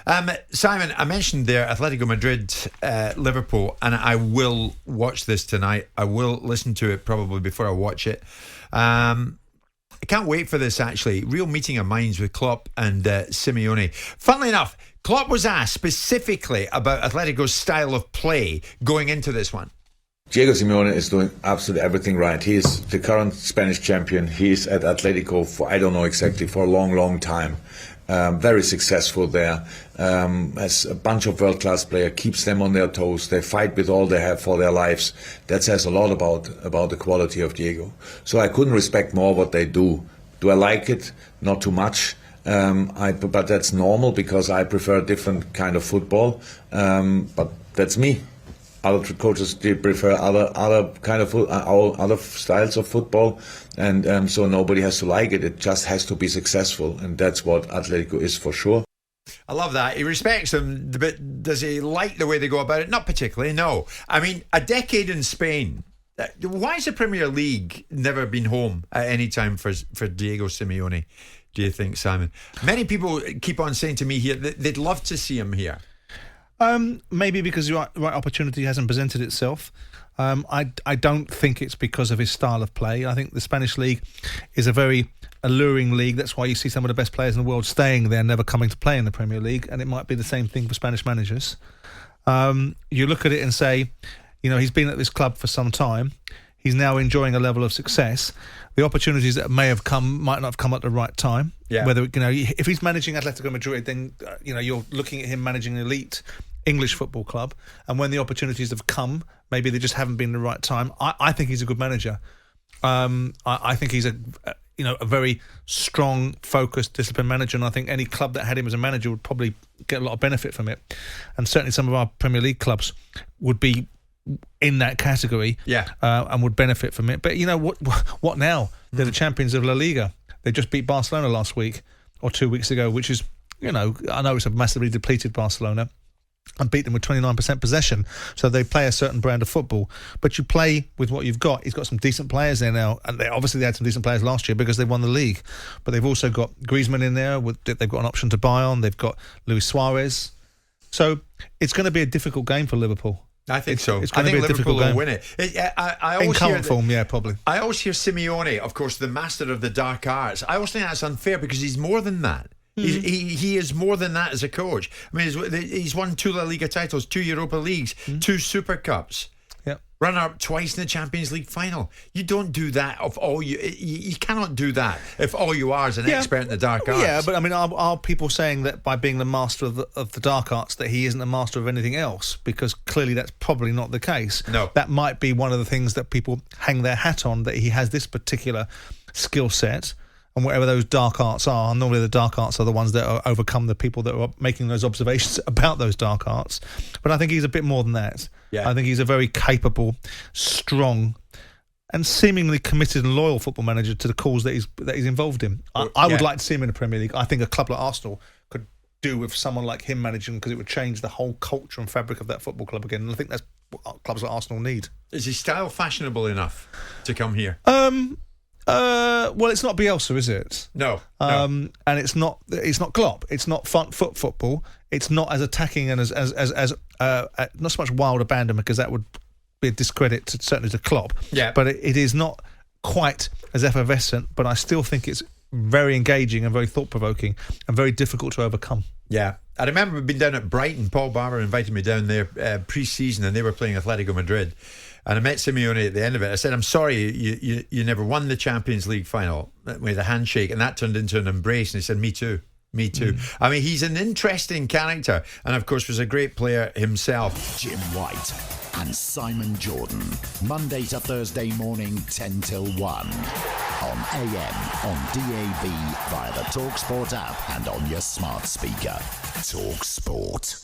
Simon, I mentioned there Atletico Madrid, Liverpool, and I will watch this tonight. I will listen to it probably before I watch it. I can't wait for this, actually. Real meeting of minds with Klopp and Simeone. Funnily enough, Klopp was asked specifically about Atletico's style of play going into this one. Diego Simeone is doing absolutely everything right. He is the current Spanish champion. He is at Atletico for, I don't know exactly, for a long, long time. Very successful there. Has a bunch of world-class players, keeps them on their toes. They fight with all they have for their lives. That says a lot about the quality of Diego. So I couldn't respect more what they do. Do I like it? Not too much. But that's normal because I prefer a different kind of football. But that's me. Other coaches prefer other kind of other styles of football, and so nobody has to like it. It just has to be successful, and that's what Atletico is for sure. I love that. He respects them, but does he like the way they go about it? Not particularly, no. I mean, a decade in Spain. Why has the Premier League never been home at any time for Diego Simeone, do you think, Simon? Many people keep on saying to me here that they'd love to see him here. Maybe because the right opportunity hasn't presented itself. I don't think it's because of his style of play. I think the Spanish league is a very alluring league. That's why you see some of the best players in the world staying there, never coming to play in the Premier League. And it might be the same thing for Spanish managers. You look at it and say, he's been at this club for some time. He's now enjoying a level of success. The opportunities that may have come might not have come at the right time. Yeah. Whether if he's managing Atletico Madrid, then you're looking at him managing an elite English football club, and when the opportunities have come, maybe they just haven't been the right time. I think he's a good manager. I think he's a very strong, focused, disciplined manager, and I think any club that had him as a manager would probably get a lot of benefit from it. And certainly some of our Premier League clubs would be in that category, and would benefit from it. But what now? They're the champions of La Liga. They just beat Barcelona last week or 2 weeks ago, which is, I know it's a massively depleted Barcelona, and beat them with 29% possession. So they play a certain brand of football. But you play with what you've got. He's got some decent players there now. And they had some decent players last year because they won the league. But they've also got Griezmann in there. They've got an option to buy on. They've got Luis Suarez. So it's going to be a difficult game for Liverpool. I think so. It's going to be a Liverpool difficult game. Will win it. I always in current form, probably. I always hear Simeone, of course, the master of the dark arts. I always think that's unfair because he's more than that. He is more than that as a coach. I mean, he's won 2 La Liga titles, 2 Europa Leagues, 2 Super Cups. Yep. Runner-up twice in the Champions League final. You don't do that if all you cannot do that if all you are is an expert in the dark arts. Yeah, but I mean, are people saying that by being the master of the dark arts that he isn't a master of anything else? Because clearly that's probably not the case. No. That might be one of the things that people hang their hat on, that he has this particular skill set. And whatever those dark arts are, normally the dark arts are the ones that overcome the people that are making those observations about those dark arts. But I think he's a bit more than that. Yeah. I think he's a very capable, strong, and seemingly committed and loyal football manager to the cause that he's involved in. I would like to see him in the Premier League. I think a club like Arsenal could do with someone like him managing, because it would change the whole culture and fabric of that football club again. And I think that's what clubs like Arsenal need. Is his style fashionable enough to come here? Well, it's not Bielsa, is it? No. And it's not Klopp. It's not front foot football. It's not as attacking and as not so much wild abandon, because that would be a discredit certainly to Klopp. Yeah. But it is not quite as effervescent. But I still think it's very engaging and very thought provoking and very difficult to overcome. Yeah. I remember being down at Brighton. Paul Barber invited me down there pre-season, and they were playing Atletico Madrid. And I met Simeone at the end of it. I said, I'm sorry, you never won the Champions League final with a handshake. And that turned into an embrace. And he said, me too. I mean, he's an interesting character. And, of course, was a great player himself. Jim White and Simon Jordan. Monday to Thursday morning, 10 till 1. On AM, on DAB, via the talkSPORT app and on your smart speaker. talkSPORT.